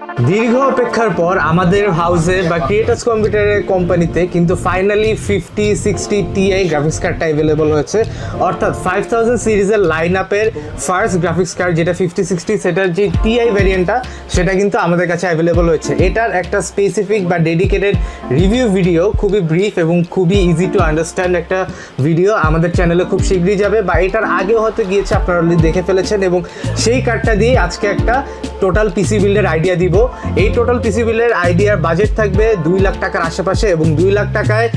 দীর্ঘ অপেক্ষার পর আমাদের হাউসে বা ক্রিয়েটার্স কম্পিউটারের কোম্পানিতে কিন্তু ফাইনালি 5060 Ti গ্রাফিক্স কার্ডটা অ্যাভেলেবল হয়েছে। অর্থাৎ 5000 সিরিজের লাইন আপের ফার্স্ট গ্রাফিক্স কার্ড যেটা 5060, সেটার যে টিআই ভ্যারিয়েন্টটা সেটা কিন্তু আমাদের কাছে অ্যাভেলেবল হয়েছে। এটার একটা স্পেসিফিক বা ডেডিকেটেড রিভিউ ভিডিও, খুবই ব্রিফ এবং খুবই ইজি টু আন্ডারস্ট্যান্ড একটা ভিডিও আমাদের চ্যানেলে খুব শীঘ্রই যাবে, বা এটার আগেও হয়তো গিয়েছে, আপনারা অলরেডি দেখে ফেলেছেন। এবং সেই কার্ডটা দিয়ে আজকে একটা টোটাল পিসি বিল্ডের আইডিয়া দিব। এই টোটাল পিসি বিল্ডের আইডিয়ার বাজেট থাকবে 2 লাখ টাকার আশেপাশে, এবং 2 লাখ টাকায়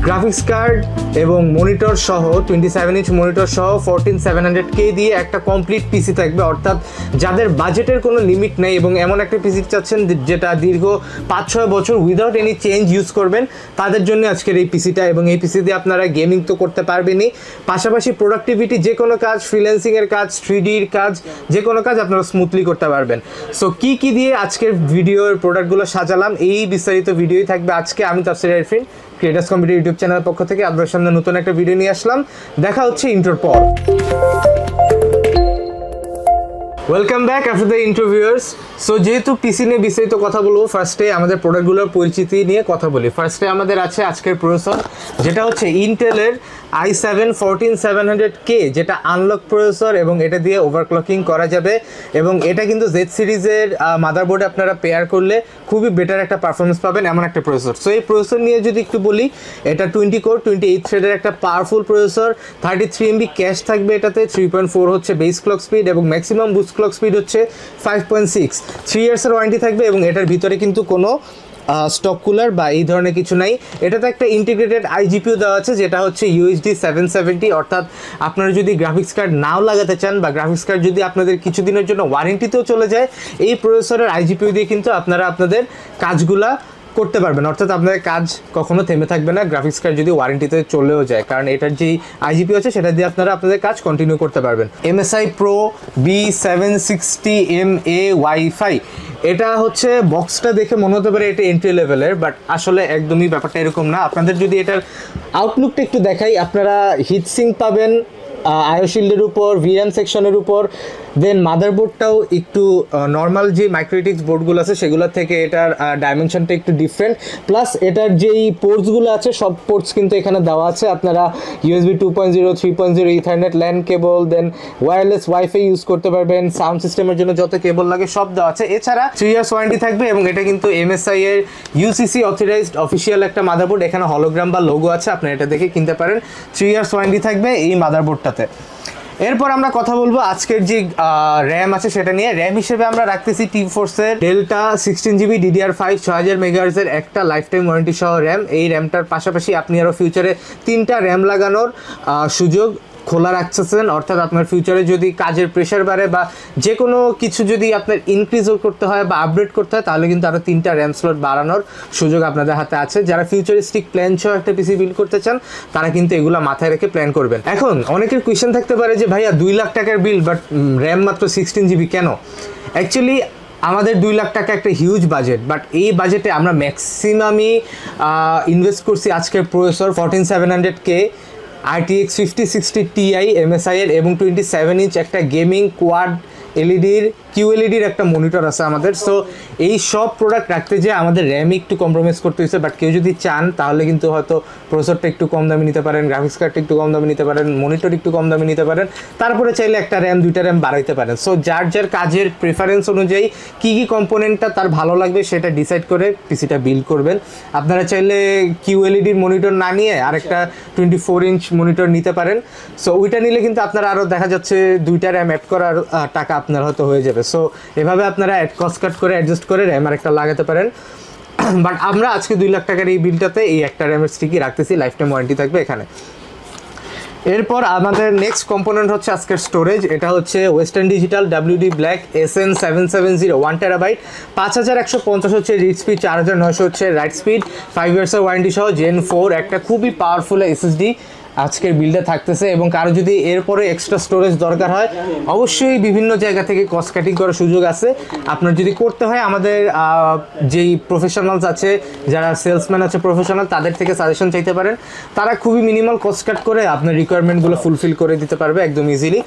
গ্রাফিক্স কার্ড এবং মনিটর সহ 27 ইঞ্চ মনিটর সহ 14700K দিয়ে একটা কমপ্লিট পিসি থাকবে। অর্থাৎ যাদের বাজেটের কোনো লিমিট নেই এবং এমন একটা পিসি চাচ্ছেন যেটা দীর্ঘ 5-6 বছর উইদাউট এনি চেঞ্জ ইউজ করবেন, তাদের জন্য আজকের এই পিসিটা। এবং এই পিসি দিয়ে আপনারা গেমিং তো করতে পারবেনই, পাশাপাশি প্রোডাক্টিভিটি, যে কোনো কাজ, ফ্রিল্যান্সিংয়ের কাজ, 3Dর কাজ, যে কোনো কাজ আপনারা স্মুথলি করতে পারবেন। সো কি দিয়ে আজকের ভিডিওর প্রোডাক্টগুলো সাজালাম, এই বিস্তারিত ভিডিওই থাকবে আজকে। আমি তাফসীর আরিফিন, ক্রিয়েটার্স কম্পিউটার ইউটিউব চ্যানেলের পক্ষ থেকে আপনাদের সামনে নতুন একটা ভিডিও নিয়ে আসলাম। দেখা হচ্ছে ইন্ট্রোর পর। Welcome back after the interviewers. So যেহেতু পিসি নিয়ে বিস্তারিত কথা বলবো, ফার্স্টে আমাদের প্রোডাক্টগুলোর পরিচিতি নিয়ে কথা বলি। ফার্স্টে আমাদের আছে আজকের প্রসেসর, যেটা হচ্ছে ইন্টেলের i7 14700K, যেটা আনলক প্রসেসর এবং এটা দিয়ে ওভারক্লকিং করা যাবে। এবং এটা কিন্তু জেড সিরিজের মাদারবোর্ডে আপনারা পেয়ার করলে খুবই বেটার একটা পারফরমেন্স পাবেন, এমন একটা প্রসেসর। সো এই প্রসেসর নিয়ে যদি একটু বলি, এটা 20 কোর 28 থ্রেডের একটা পাওয়ারফুল প্রসেসর। 33 MB ক্যাশ থাকবে এটাতে, 3.4 হচ্ছে বেস ক্লক স্পিড এবং ম্যাক্সিমাম বুস্ট ক্লক স্পিড হচ্ছে 5.6। 3 ইয়ার্সের ওয়ারেন্টি থাকবে এবং এটার ভিতরে কিন্তু কোনো স্টক কুলার বা এই ধরনের কিছু নাই। এটাতে একটা ইন্টিগ্রেটেড আইজিপিউ দেওয়া আছে, যেটা হচ্ছে UHD 770। অর্থাৎ আপনারা যদি গ্রাফিক্স কার্ড নাও লাগাতে চান বা গ্রাফিক্স কার্ড যদি আপনাদের কিছুদিনের জন্য ওয়ারেন্টিতেও চলে যায়, এই প্রসেসরের আইজিপিউ দিয়ে কিন্তু আপনারা আপনাদের কাজগুলা করতে পারবেন। অর্থাৎ আপনাদের কাজ কখনো থেমে থাকবে না গ্রাফিক্স কার্ড যদি ওয়ারেন্টিতে চলেও যায়, কারণ এটার যেই আইজিপি আছে সেটা দিয়ে আপনারা আপনাদের কাজ কন্টিনিউ করতে পারবেন। MSI Pro B760MA Wi-Fi, এটা হচ্ছে বক্সটা দেখে মনে হতে পারে এটা এন্ট্রি লেভেলের, বাট আসলে একদমই ব্যাপারটা এরকম না। আপনাদের যদি এটার আউটলুকটা একটু দেখাই, আপনারা হিটসিঙ্ক পাবেন আইও শিল্ডের উপর, ভিএম সেকশনের উপর, দেন মাদারবোর্ডটাও একটু নর্মাল যে মাইক্রোটিক্স বোর্ডগুলো আছে সেগুলোর থেকে এটার ডাইমেনশনটা একটু ডিফারেন্ট। প্লাস এটার যেই পোর্টসগুলো আছে সব পোর্টস কিন্তু এখানে দেওয়া আছে। আপনারা USB 2.0, 3.0, ইথারনেট, ল্যান কেবল, দেন ওয়্যারলেস ওয়াইফাই ইউজ করতে পারবেন। সাউন্ড সিস্টেমের জন্য যত কেবল লাগে সব দেওয়া আছে। এছাড়া 3 ইয়ার্স ওয়ারেন্টি থাকবে এবং এটা কিন্তু MSI এর UCC অথরাইজড অফিসিয়াল একটা মাদারবোর্ড। এখানে হলোগ্রাম বা লোগো আছে, আপনারা এটা দেখে কিনতে পারেন। 3 ইয়ার্স ওয়ারেন্টি থাকবে এই মাদারবোর্ডটাতে। এরপর আমরা কথা বলবো আজকের যে র্যাম আছে সেটা নিয়ে। র্যাম হিসেবে আমরা রাখতেছি টি-ফোর্সের ডেল্টা 16GB DDR5 6000 MHz এর একটা লাইফ টাইম ওয়ারেন্টি সহ র্যাম। এই র্যামটার পাশাপাশি আপনি আরও ফিউচারে 3টা র্যাম লাগানোর সুযোগ খোলা রাখতেছেন। অর্থাৎ আপনার ফিউচারে যদি কাজের প্রেশার বাড়ে বা যে কোনো কিছু যদি আপনার ইনক্রিজ করতে হয় বা আপডেট করতে হয়, তাহলে কিন্তু আরও 3টা র্যাম স্লট বাড়ানোর সুযোগ আপনাদের হাতে আছে। যারা ফিউচারিস্টিক প্ল্যান সহ একটা পিসি বিল্ড করতে চান, তারা কিন্তু এগুলো মাথায় রেখে প্ল্যান করবেন। এখন অনেকের কোয়েশ্চেন থাকতে পারে যে ভাইয়া 2 লাখ টাকার বিল, বাট র্যাম মাত্র 16GB কেন? অ্যাকচুয়ালি আমাদের 2 লাখ টাকা একটা হিউজ বাজেট, বাট এই বাজেটে আমরা ম্যাক্সিমামই ইনভেস্ট করছি আজকের processor 14700K RTX 5060 Ti MSI এর এবং 27 ইঞ্চ একটা গেমিং কোয়াড এলইডির QLEDর একটা মনিটর আছে আমাদের। সো এই সব প্রোডাক্ট রাখতে যে আমাদের র্যাম একটু কম্প্রোমাইজ করতে হয়েছে, বাট কেউ যদি চান তাহলে কিন্তু হয়তো প্রসেসরটা একটু কম দামে নিতে পারেন, গ্রাফিক্স কার্ডটা একটু কম দামে নিতে পারেন, মনিটর একটু কম দামে নিতে পারেন, তারপরে চাইলে একটা র্যাম 2টা র্যাম বাড়াইতে পারেন। সো যার যার কাজের প্রেফারেন্স অনুযায়ী কী কম্পোনেন্টটা তার ভালো লাগবে সেটা ডিসাইড করে পিসিটা বিল্ড করবেন। আপনারা চাইলে QLEDর মনিটর না নিয়ে আরেকটা 24 ইঞ্চ মনিটর নিতে পারেন। সো ওইটা নিলে কিন্তু আপনারা আরও দেখা যাচ্ছে 2টা র্যাম অ্যাড করার টাকা আপনার হয়তো হয়ে যাবে। সো এভাবে আপনারা কস্ট কাট করে অ্যাডজাস্ট করে র্যাম আর একটা লাগাতে পারেন। বাট আমরা আজকে 2 লাখ টাকার এই বিলটাতে এই একটা র্যামের স্টিকই রাখতেছি, লাইফ টাইম ওয়ারেন্টি থাকবে এখানে। এরপর আমাদের নেক্সট কম্পোনেন্ট হচ্ছে আজকের স্টোরেজ। এটা হচ্ছে western digital WD black SN770 1TB, 5150 হচ্ছে রিড স্পিড, 4900 হচ্ছে রাইট স্পিড, 5 ইয়ার্সের ওয়ারেন্টি সহ Gen 4 একটা খুবই পাওয়ারফুল SSD আজকের বিল্ডে থাকতেছে। এবং কারো যদি এরপরে এক্সট্রা স্টোরেজ দরকার হয় অবশ্যই বিভিন্ন জায়গা থেকে কস্ট কাটিং করার সুযোগ আছে। আপনার যদি করতে হয় আমাদের যেই প্রফেশনালস আছে, যারা সেলসম্যান আছে প্রফেশনাল, তাদের থেকে সাজেশন চাইতে পারেন। তারা খুবই মিনিমাল কস্ট কাট করে আপনার রিকোয়ারমেন্টগুলো ফুলফিল করে দিতে পারবে একদম ইজিলি।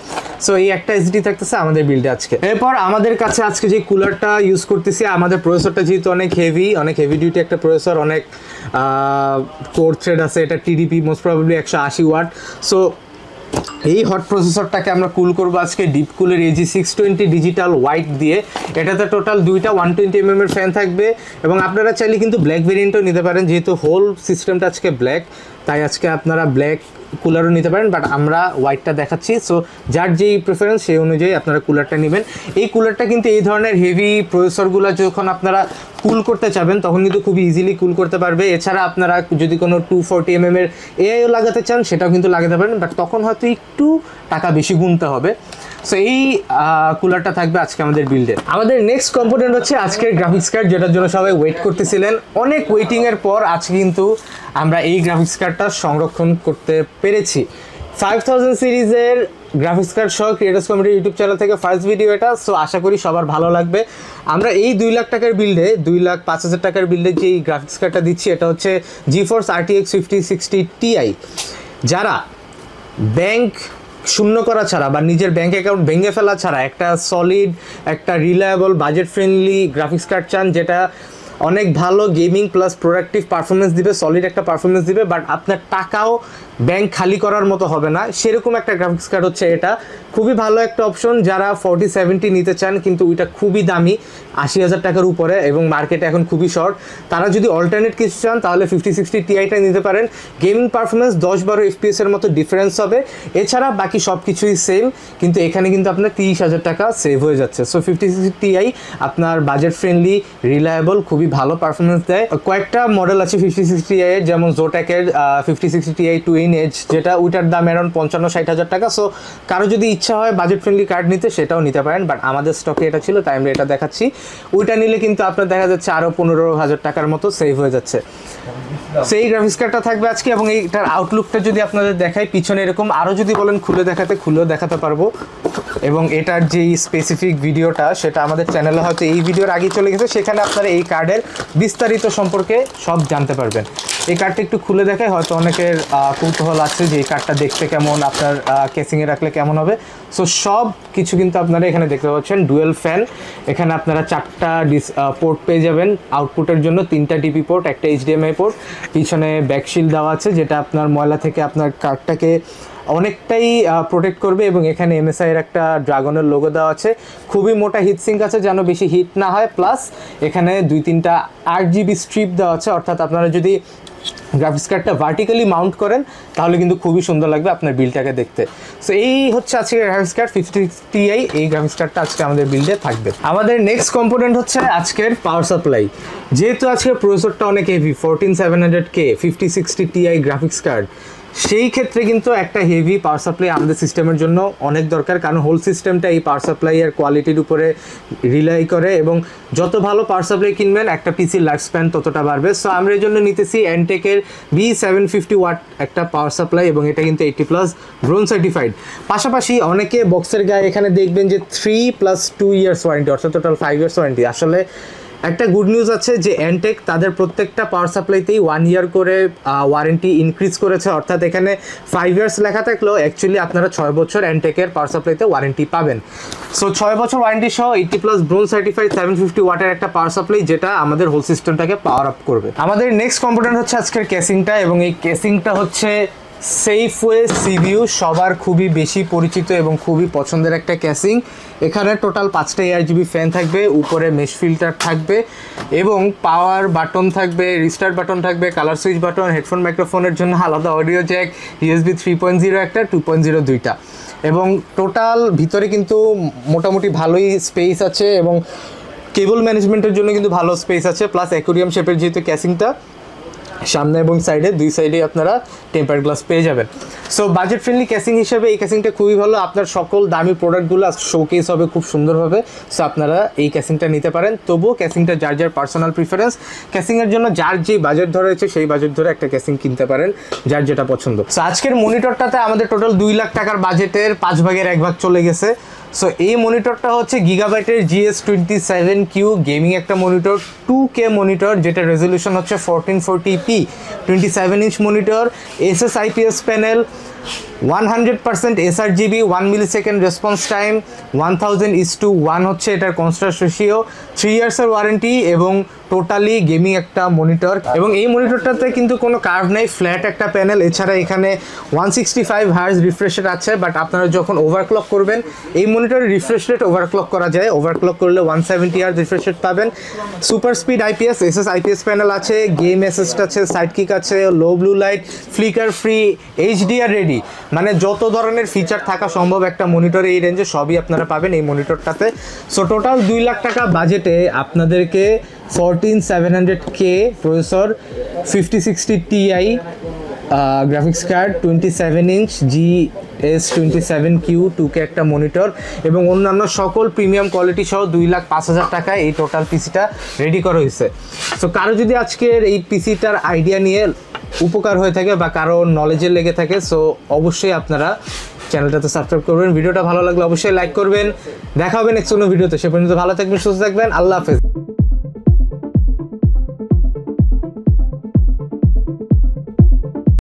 সো এই একটা এসডি থাকতেছে আমাদের বিল্ডে আজকে। এরপর আমাদের কাছে আজকে যে কুলারটা ইউজ করতেছি, আমাদের প্রসেসরটা যেহেতু অনেক হেভি ডিউটি একটা প্রসেসর, অনেক কোর থ্রেড আছে, এটা TDP most probably 180 watt. So এই হট প্রসেসরটাকে আমরা কুল করবো আজকে ডিপ কুলের AG620 ডিজিটাল হোয়াইট দিয়ে। এটাতে টোটাল দুইটা 120 mm এর ফ্যান থাকবে এবং আপনারা চাইলে কিন্তু ব্ল্যাক ভেরিয়েন্টও নিতে পারেন, যেহেতু হোল সিস্টেমটা আজকে ব্ল্যাক, তাই আজকে আপনারা ব্ল্যাক কুলারও নিতে পারেন, বাট আমরা হোয়াইটটা দেখাচ্ছি। সো যার যেই প্রেফারেন্স সেই অনুযায়ী আপনারা কুলারটা নেবেন। এই কুলারটা কিন্তু এই ধরনের হেভি প্রসেসরগুলো যখন আপনারা কুল করতে চাবেন তখন কিন্তু খুবই ইজিলি কুল করতে পারবে। এছাড়া আপনারা যদি কোনো 240 mm এর এআইও লাগাতে চান সেটাও কিন্তু লাগাতে পারেন, বাট তখন হয়তো একটু টাকা বেশি গুনতে হবে। সো এই কুলারটা থাকবে আজকে আমাদের বিল্ডে। আমাদের নেক্সট কম্পোনেন্ট হচ্ছে আজকের গ্রাফিক্স কার্ড, যেটার জন্য সবাই ওয়েট করতেছিলেন। অনেক ওয়েটিংয়ের পর আজকে কিন্তু আমরা এই গ্রাফিক্স কার্ডটা সংরক্ষণ করতে পেরেছি। 5000 সিরিজের গ্রাফিক্স কার্ড সহ ক্রিয়েটার্স কমিটি ইউটিউব চ্যানেল থেকে ফার্স্ট ভিডিও এটা। সো আশা করি সবার ভালো লাগবে। আমরা এই 2 লাখ টাকার বিল্ডে, 2,05,000 টাকার বিল্ডে যে গ্রাফিক্স কার্ডটা দিচ্ছি এটা হচ্ছে GeForce RTX 5060 Ti। যারা ব্যাংক শূন্য করা ছাড়া বা নিজের ব্যাংক অ্যাকাউন্ট ভেঙে ফেলা ছাড়া একটা সলিড, একটা reliable, budget friendly graphics card চান, যেটা অনেক ভালো গেমিং প্লাস প্রোডাক্টিভ পারফরমেন্স দিবে, সলিড একটা পারফরমেন্স দিবে, বাট আপনার টাকাও ব্যাংক খালি করার মতো হবে না, সেরকম একটা গ্রাফিক্স কার্ড হচ্ছে এটা। খুবই ভালো একটা অপশন যারা 4070 নিতে চান, কিন্তু ওইটা খুবই দামি, 80,000 টাকার উপরে এবং মার্কেটে এখন খুবই শর্ট। তারা যদি অল্টারনেট কিছু চান তাহলে 5060 Tiটা নিতে পারেন। গেমিং পারফরমেন্স 10-12 FPS এর মতো ডিফারেন্স হবে, এছাড়া বাকি সব কিছুই সেম, কিন্তু এখানে কিন্তু আপনার 30,000 টাকা সেভ হয়ে যাচ্ছে। সো 5060 Ti আপনার বাজেট ফ্রেন্ডলি, রিলায়েবল, খুবই ভালো পারফরমেন্স দেয়। কয়েকটা মডেল আছে 5060 Ti এর, যেমন জোটেকের 5060 Ti টুইন এজ, যেটা ওইটার দাম অ্যারাউন্ড 55-60,000 টাকা। সো কারো যদি ইচ্ছা হয় বাজেট ফ্রেন্ডলি কার্ড নিতে সেটাও নিতে পারেন, বাট আমাদের স্টকে এটা ছিল তাই আমরা এটা দেখাচ্ছি। ওইটা নিলে কিন্তু আপনার দেখা যাচ্ছে আরও 15,000 টাকার মতো সেভ হয়ে যাচ্ছে। সেই গ্রাফিক্স কার্ডটা থাকবে আজকে এবং এইটার আউটলুকটা যদি আপনাদের দেখাই, পিছনে এরকম, আরও যদি বলেন খুলে দেখাতে খুলেও দেখাতে পারবো। এবং এটার যেই স্পেসিফিক ভিডিওটা সেটা আমাদের চ্যানেলে হয়তো এই ভিডিওর আগে চলে গেছে, সেখানে আপনারা এই কার্ডের বিস্তারিত সম্পর্কে সব জানতে পারবেন। এই কার্ডটা একটু খুলে দেখায়, হয়তো অনেকের কৌতূহল আছে যে এই কার্ডটা দেখতে কেমন, আপনার কেসিংয়ে রাখলে কেমন হবে। সো সব কিছু কিন্তু আপনারা এখানে দেখতে পাচ্ছেন। ডুয়েল ফ্যান, এখানে আপনারা 4টা পোর্ট পেয়ে যাবেন আউটপুটের জন্য, 3টা ডিপি পোর্ট, একটা HDMI পোর্ট, পিছনে ব্যাকশিল্ড দেওয়া আছে যেটা আপনার ময়লা থেকে আপনার কার্ডটাকে অনেকটাই প্রোটেক্ট করবে। এবং এখানে MSI এর একটা ড্রাগনের লোগো দেওয়া আছে। খুবই মোটা হিটসিঙ্ক আছে যেন বেশি হিট না হয়, প্লাস এখানে 2-3টা RGB স্ট্রিপ দেওয়া আছে, অর্থাৎ আপনারা যদি গ্রাফিক্স কার্ডটা ভার্টিক্যালি মাউন্ট করেন তাহলে কিন্তু খুবই সুন্দর লাগবে আপনার বিলটাকে দেখতে। সো এই হচ্ছে আজকের গ্রাফিক্স কার্ড 5060 Ti। এই গ্রাফিক্স কার্ডটা আজকে আমাদের বিল্ডে থাকবে। আমাদের নেক্সট কম্পোনেন্ট হচ্ছে আজকের পাওয়ার সাপ্লাই। যেহেতু আজকের প্রসেসরটা অনেক heavy, 14700K 5060 Ti graphics card, সেই ক্ষেত্রে কিন্তু একটা হেভি পাওয়ার সাপ্লাই আমাদের সিস্টেমের জন্য অনেক দরকার, কারণ হোল সিস্টেমটা এই পাওয়ার সাপ্লাই এর কোয়ালিটির উপরে রিলাই করে এবং যত ভালো পাওয়ার সাপ্লাই কিনবেন একটা পিসির লাইফ স্প্যান ততটা বাড়বে। সো আমরা এই জন্য নিতেছি এনটেকের B750 ওয়াট একটা পাওয়ার সাপ্লাই এবং এটা কিন্তু 80+ ব্রোঞ্জ সার্টিফাইড। পাশাপাশি অনেকে বক্সের গায়ে এখানে দেখবেন যে 3+2 ইয়ার্স ওয়ারেন্টি, অর্থাৎ টোটাল 5 ইয়ার্স ওয়ারেন্টি। আসলে একটা গুড নিউজ আছে যে এনটেক তাদের প্রত্যেকটা পাওয়ার সাপ্লাইতেই 1 ইয়ার করে ওয়ারেন্টি ইনক্রিজ করেছে, অর্থাৎ এখানে 5 ইয়ার্স লেখা থাকলেও অ্যাকচুয়ালি আপনারা 6 বছর এনটেকের পাওয়ার সাপ্লাইতে ওয়ারেন্টি পাবেন। সো 6 বছর ওয়ারেন্টি সহ 80+ ব্রোঞ্জ সার্টিফাইড 750 ওয়াটের একটা পাওয়ার সাপ্লাই, যেটা আমাদের হোল সিস্টেমটাকে পাওয়ার আপ করবে। আমাদের নেক্সট কম্পোনেন্ট হচ্ছে আজকের কেসিংটা, এবং এই কেসিংটা হচ্ছে সেফওয়ে সিবিইউ, সবার খুবই বেশি পরিচিত এবং খুবই পছন্দের একটা ক্যাসিং। এখানে টোটাল 5টা ARGB ফ্যান থাকবে, উপরে মেশ ফিল্টার থাকবে এবং পাওয়ার বাটন থাকবে, রিস্টার্ট বাটন থাকবে, কালার সুইচ বাটন, হেডফোন মাইক্রোফোনের জন্য আলাদা অডিও জ্যাক, USB 3.0 একটা, 2.0 দুইটা, এবং টোটাল ভিতরে কিন্তু মোটামুটি ভালোই স্পেস আছে এবং কেবল ম্যানেজমেন্টের জন্য কিন্তু ভালো স্পেস আছে, প্লাস অ্যাকোয়ারিয়াম শেপের যেহেতু ক্যাসিংটা সামনে এবং সাইডে, দুই সাইডে আপনারা টেম্পার গ্লাস পেয়ে যাবেন। সো বাজেট ফ্রেন্ডলি ক্যাসিং হিসেবে এই ক্যাসিংটা খুবই ভালো। আপনার সকল দামি প্রোডাক্টগুলো শোকেস হবে খুব সুন্দরভাবে। সো আপনারা এই ক্যাসিংটা নিতে পারেন। তবুও ক্যাসিংটা যার যার পার্সোনাল প্রিফারেন্স, ক্যাসিংয়ের জন্য যার যে বাজেট ধরে রয়েছে সেই বাজেট ধরে একটা ক্যাসিং কিনতে পারেন, যার যেটা পছন্দ। সো আজকের মনিটরটাতে আমাদের টোটাল 2 লাখ টাকার বাজেটের 5 ভাগের 1 ভাগ চলে গেছে। সো এই মনিটরটা হচ্ছে গিগাবাইটের GS27Q গেমিং একটা মনিটর, 2K মনিটর, যেটা রেজলিউশন হচ্ছে 1440p, 27 inch monitor, SS IPS panel, 100% sRGB, 1 millisecond response time, 1000:1 হচ্ছে এটার কনস্ট্রাস্ট রেশিও, 3 ইয়ার্সের ওয়ারেন্টি এবং টোটালি গেমিং একটা মনিটর। এবং এই মনিটরটাতে কিন্তু কোনো কার্ভ নেই, ফ্ল্যাট একটা প্যানেল। এছাড়া এখানে 165 হার্জ রিফ্রেশ রেট আছে, বাট আপনারা যখন ওভারক্লক করবেন এই মনিটরের রিফ্রেশ রেট ওভারক্লক করা যায়, ওভারক্লক করলে 170 হার্জ রিফ্রেশ রেট পাবেন। Super speed IPS, SS IPS panel আছে, গেম অ্যাসিস্ট আছে, সাইড কিক আছে, low blue light, flicker free, HDR ready, মানে যত ধরনের ফিচার থাকা সম্ভব একটা মনিটরে এই রেঞ্জে সবই আপনারা পাবেন এই মনিটরটাতে। সো টোটাল 2 লাখ টাকা বাজেটে আপনাদেরকে 14700K processor, 5060 Ti graphics card, 27 inch GS27Q 2K একটা মনিটর এবং অন্যান্য সকল প্রিমিয়াম কোয়ালিটি সহ 2,05,000 টাকায় এই টোটাল পিসিটা রেডি করা হয়েছে। সো কারো যদি আজকের এই পিসিটার আইডিয়া নিয়ে উপকার হয়ে থাকে বা কারো নলেজে লেগে থাকে, সো অবশ্যই আপনারা চ্যানেলটাতে সাবস্ক্রাইব করবেন। ভিডিওটা ভালো লাগলে অবশ্যই লাইক করবেন। দেখা হবে নেক্সট কোনো ভিডিওতে। সে পর্যন্ত ভালো থাকবেন, সুস্থ থাকবেন। আল্লাহ হাফেজ।